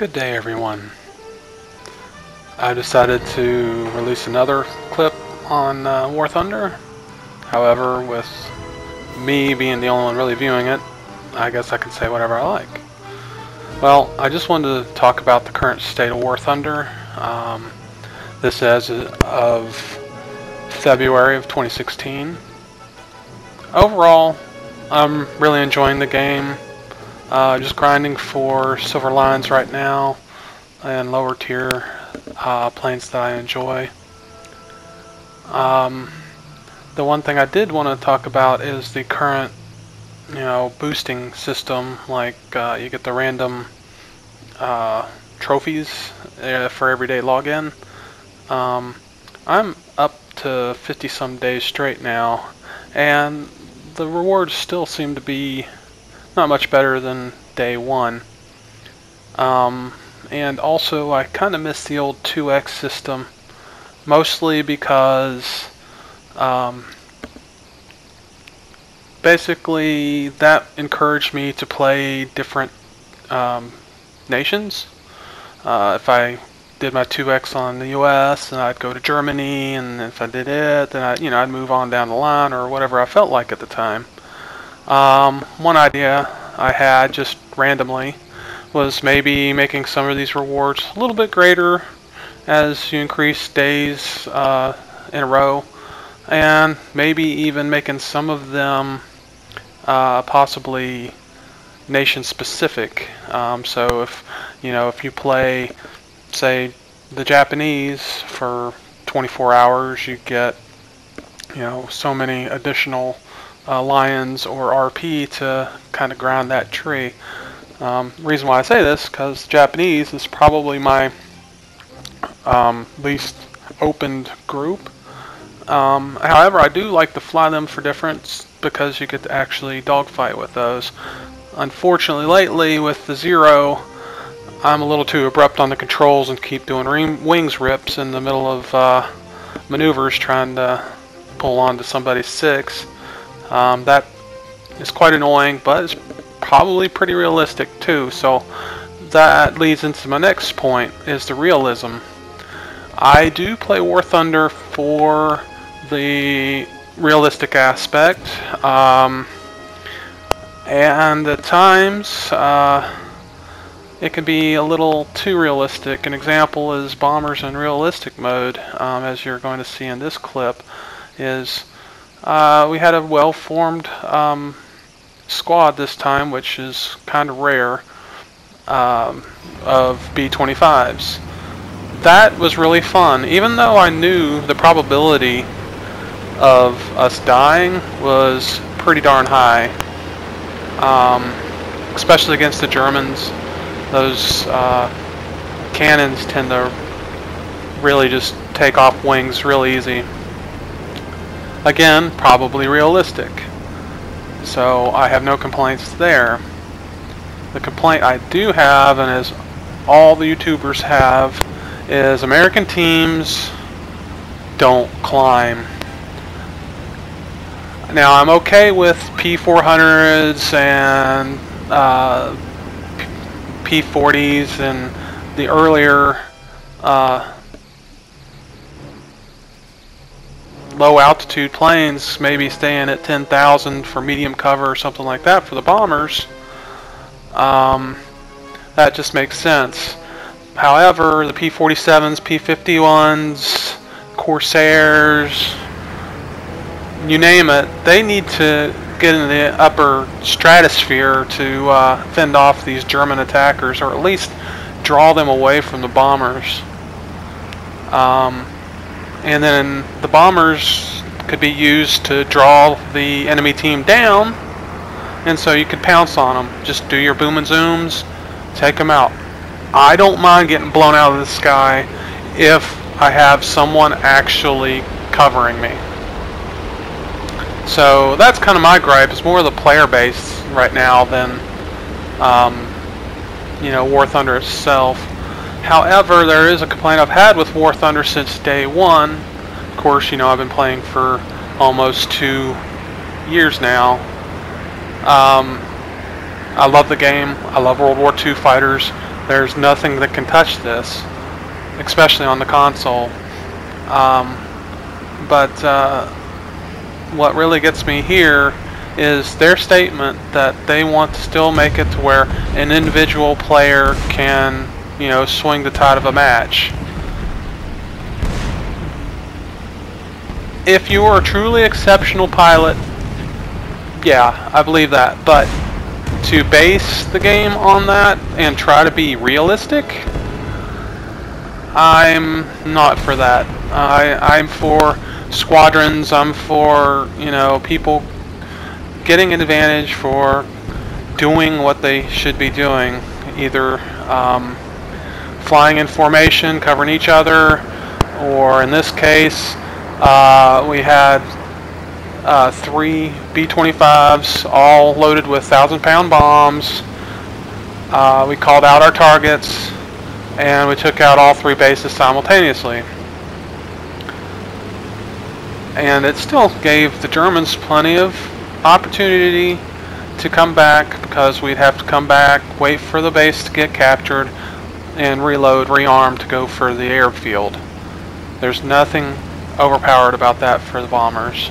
Good day, everyone. I decided to release another clip on War Thunder. However, with me being the only one really viewing it, I guess I can say whatever I like. Well, I just wanted to talk about the current state of War Thunder. This is of February of 2016. Overall, I'm really enjoying the game. Just grinding for silver lines right now and lower tier planes that I enjoy. The one thing I did want to talk about is the current, boosting system. Like you get the random trophies for everyday login. I'm up to 50 some days straight now, and the rewards still seem to be not much better than day one. And also I kind of miss the old 2x system, mostly because basically that encouraged me to play different nations. If I did my 2x on the US, then I'd go to Germany, and if I did it, then I'd move on down the line or whatever I felt like at the time. One idea I had just randomly was maybe making some of these rewards a little bit greater as you increase days in a row, and maybe even making some of them possibly nation specific. So if you play, say, the Japanese for 24 hours, you get so many additional lions or RP to kind of ground that tree. Reason why I say this, because Japanese is probably my least opened group. However, I do like to fly them for difference because you get to actually dogfight with those. Unfortunately, lately with the Zero, I'm a little too abrupt on the controls and keep doing wings rips in the middle of maneuvers trying to pull onto somebody's 6. That is quite annoying, but it's probably pretty realistic too. So that leads into my next point, is the realism. I do play War Thunder for the realistic aspect, and at times it can be a little too realistic. An example is bombers in realistic mode, as you're going to see in this clip, is we had a well-formed squad this time, which is kind of rare, of B-25s. That was really fun, even though I knew the probability of us dying was pretty darn high, especially against the Germans. Those cannons tend to really just take off wings real easy. Again, probably realistic. So I have no complaints there. The complaint I do have, and as all the YouTubers have, is American teams don't climb. Now, I'm okay with P400s and P40s and the earlier low altitude planes, maybe staying at 10,000 for medium cover or something like that for the bombers. That just makes sense. However, the P-47s, P-51s, Corsairs, you name it, they need to get in the upper stratosphere to fend off these German attackers, or at least draw them away from the bombers. And then the bombers could be used to draw the enemy team down, and so you could pounce on them. Just do your boom and zooms, take them out. I don't mind getting blown out of the sky if I have someone actually covering me. So that's kind of my gripe. It's more of the player base right now than War Thunder itself. However, there is a complaint I've had with War Thunder since day one. Of course, I've been playing for almost 2 years now. I love the game. I love World War II fighters. There's nothing that can touch this, especially on the console. But what really gets me here is their statement that they want to still make it to where an individual player can, you know, swing the tide of a match. If you are a truly exceptional pilot, yeah, I believe that. But to base the game on that and try to be realistic, I'm not for that. I'm for squadrons. I'm for, you know, people getting an advantage for doing what they should be doing, either flying in formation, covering each other, or in this case, we had 3 B-25s all loaded with 1,000-pound bombs. We called out our targets, and we took out all 3 bases simultaneously. And it still gave the Germans plenty of opportunity to come back, because we'd have to come back, wait for the base to get captured, and reload, rearm to go for the airfield. There's nothing overpowered about that for the bombers.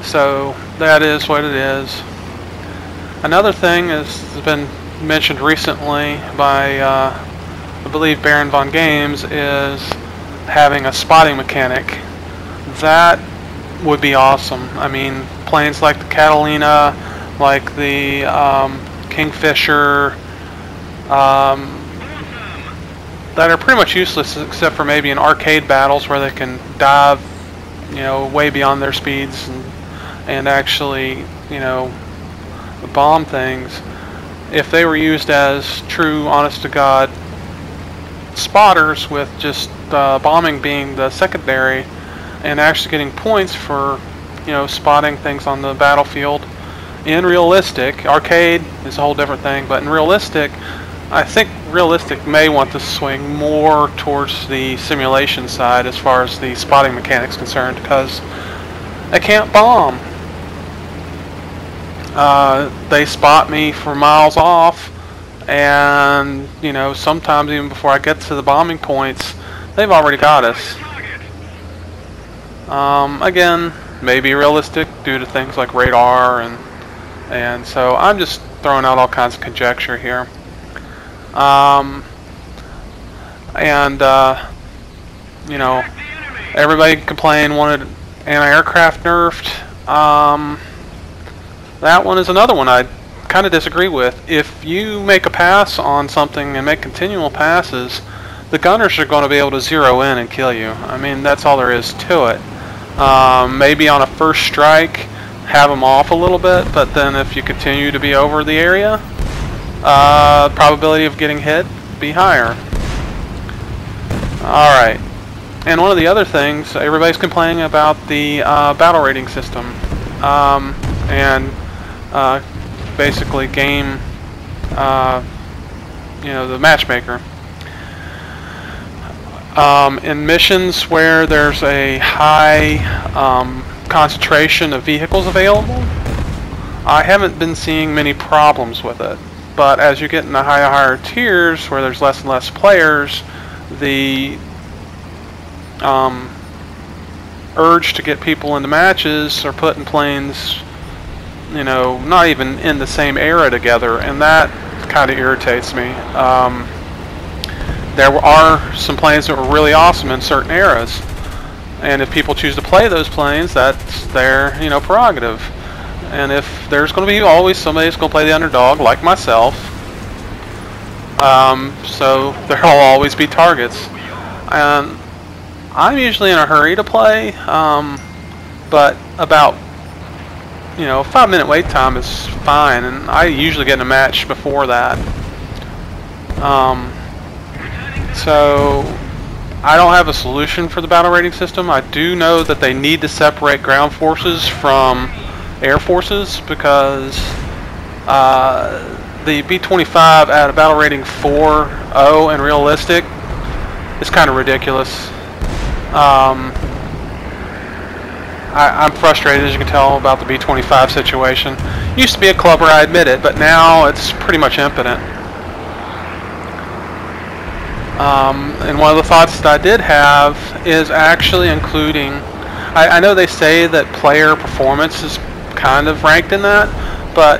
So that is what it is. Another thing has been mentioned recently by I believe Baron von Games, is having a spotting mechanic. That would be awesome. I mean, planes like the Catalina, like the Kingfisher, that are pretty much useless except for maybe in arcade battles where they can dive, you know, way beyond their speeds and actually, you know, bomb things. If they were used as true, honest to God spotters, with just bombing being the secondary, and actually getting points for, you know, spotting things on the battlefield. In realistic, arcade is a whole different thing, but in realistic, I think realistic may want to swing more towards the simulation side as far as the spotting mechanics concerned, because I can't bomb. They spot me for miles off, and, you know, sometimes even before I get to the bombing points, they've already got us. Again, maybe realistic due to things like radar, and so I'm just throwing out all kinds of conjecture here. You know, everybody complained, wanted anti-aircraft nerfed. That one is another one I kind of disagree with. If you make a pass on something and make continual passes, the gunners are going to be able to zero in and kill you. I mean, that's all there is to it. Maybe on a first strike, have them off a little bit, but then if you continue to be over the area, probability of getting hit be higher. Alright, and one of the other things, everybody's complaining about the battle rating system, and basically game, you know, the matchmaker. In missions where there's a high concentration of vehicles available, I haven't been seeing many problems with it. But as you get in the higher tiers where there's less and less players, the urge to get people into matches or putting planes, you know, not even in the same era together, and that kind of irritates me. There are some planes that were really awesome in certain eras, and if people choose to play those planes, that's their, you know, prerogative. And if there's going to be always somebody that's going to play the underdog, like myself, so there'll always be targets. And I'm usually in a hurry to play, but about, you know, 5-minute wait time is fine, and I usually get in a match before that. So I don't have a solution for the battle rating system. I do know that they need to separate ground forces from air forces, because the B-25 at a battle rating 4.0 and realistic is kind of ridiculous. I'm frustrated, as you can tell, about the B-25 situation. Used to be a clubber, I admit it, but now it's pretty much impotent. And one of the thoughts that I did have is actually including, I know they say that player performance is kind of ranked in that, but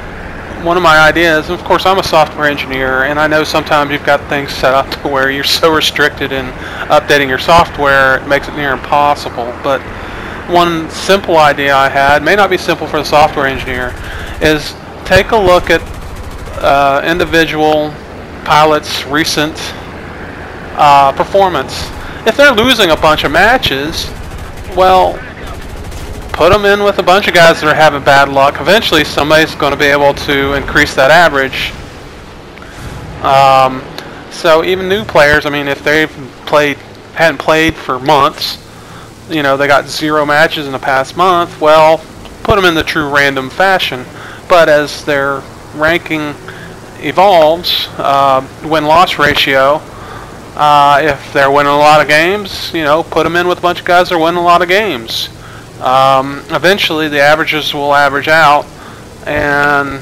one of my ideas, and of course I'm a software engineer, and I know sometimes you've got things set up to where you're so restricted in updating your software, it makes it near impossible. But one simple idea I had, may not be simple for the software engineer, is take a look at individual pilots' recent performance. If they're losing a bunch of matches, well, put them in with a bunch of guys that are having bad luck. Eventually somebody's going to be able to increase that average. So even new players, I mean, if they've hadn't played for months, you know, they got 0 matches in the past month, well, put them in the true random fashion. But as their ranking evolves, win-loss ratio, if they're winning a lot of games, you know, put them in with a bunch of guys that are winning a lot of games. Eventually the averages will average out, and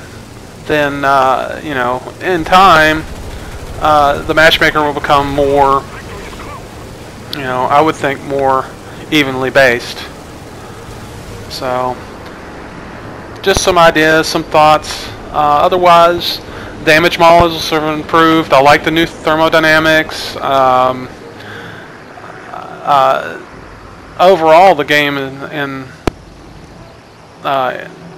then you know, in time the matchmaker will become more, you know, I would think more evenly based. So just some ideas, some thoughts. Otherwise, damage models are improved. I like the new thermodynamics. Overall, the game in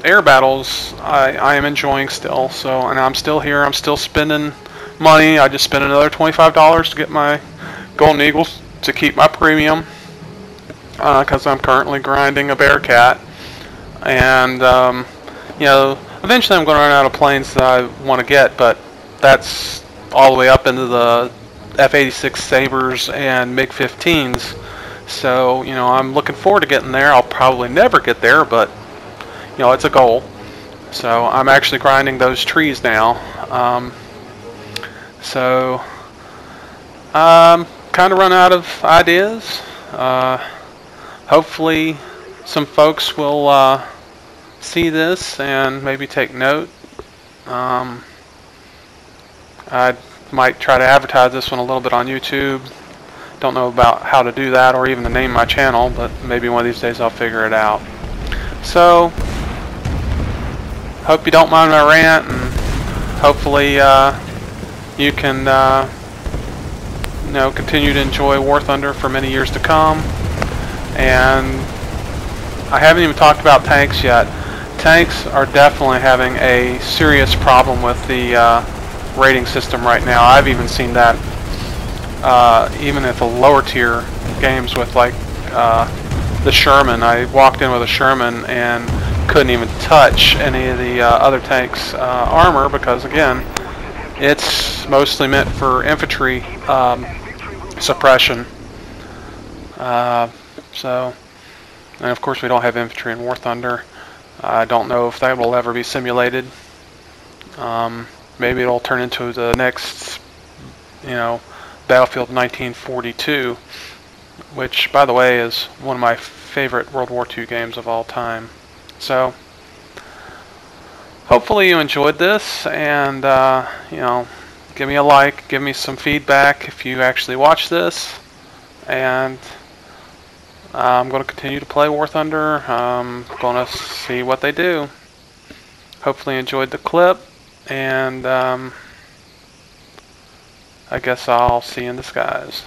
air battles, I am enjoying still. So, and I'm still here. I'm still spending money. I just spent another $25 to get my Golden Eagles to keep my premium, because I'm currently grinding a Bearcat. And you know, eventually I'm going to run out of planes that I want to get, but that's all the way up into the F-86 Sabres and MiG-15s. So, you know, I'm looking forward to getting there. I'll probably never get there, but, you know, it's a goal. So I'm actually grinding those trees now. So I'm kind of run out of ideas. Hopefully some folks will see this and maybe take note. I might try to advertise this one a little bit on YouTube. Don't know about how to do that or even to name my channel, but maybe one of these days I'll figure it out. So, hope you don't mind my rant, and hopefully you can you know, continue to enjoy War Thunder for many years to come. And I haven't even talked about tanks yet. Tanks are definitely having a serious problem with the rating system right now. I've even seen that even at the lower tier games with, like, the Sherman. I walked in with a Sherman and couldn't even touch any of the other tanks' armor, because again, it's mostly meant for infantry suppression. So, and of course we don't have infantry in War Thunder. I don't know if that will ever be simulated. Maybe it'll turn into the next, you know, Battlefield 1942, which, by the way, is one of my favorite World War II games of all time. So, hopefully you enjoyed this, and you know, give me a like, give me some feedback if you actually watch this, and I'm going to continue to play War Thunder. I'm going to see what they do. Hopefully you enjoyed the clip, and I guess I'll see you in the skies.